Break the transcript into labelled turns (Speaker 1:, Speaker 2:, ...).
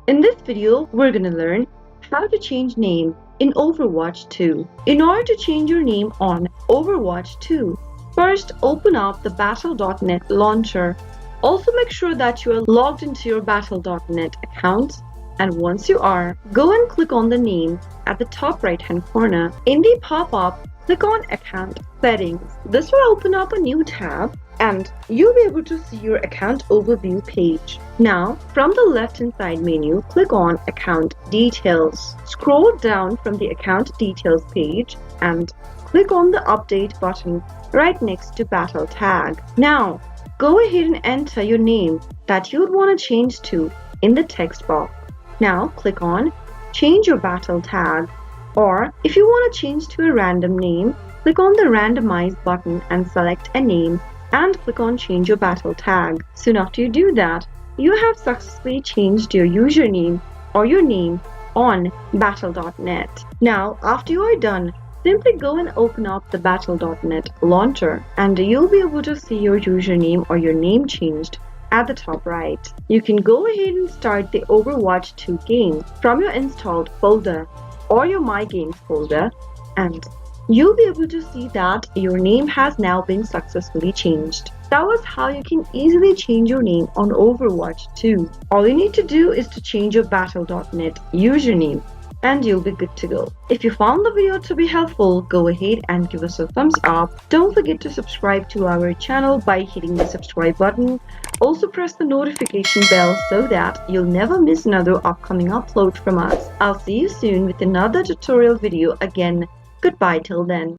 Speaker 1: In this video, we're gonna learn how to change name in Overwatch 2. In order to change your name on Overwatch 2, first open up the Battle.net launcher. Also make sure that you are logged into your Battle.net account, and once you are, go and click on the name at the top right hand corner. In the pop-up, click on Account Settings. This will open up a new tab and you'll be able to see your account overview page. Now, from the left-hand side menu, click on Account Details. Scroll down from the Account Details page and click on the Update button right next to Battle Tag. Now, go ahead and enter your name that you'd want to change to in the text box. Now, click on Change Your Battle Tag, or if you want to change to a random name, click on the Randomize button and select a name and click on Change Your Battle Tag. Soon after you do that, you have successfully changed your username or your name on Battle.net. Now, after you are done, simply go and open up the Battle.net launcher and you'll be able to see your username or your name changed at the top right. You can go ahead and start the Overwatch 2 game from your installed folder or your My Games folder, and you'll be able to see that your name has now been successfully changed. That was how you can easily change your name on Overwatch 2. All you need to do is to change your Battle.net username and you'll be good to go. If you found the video to be helpful, go ahead and give us a thumbs up. Don't forget to subscribe to our channel by hitting the subscribe button. Also press the notification bell so that you'll never miss another upcoming upload from us. I'll see you soon with another tutorial video again. Goodbye till then.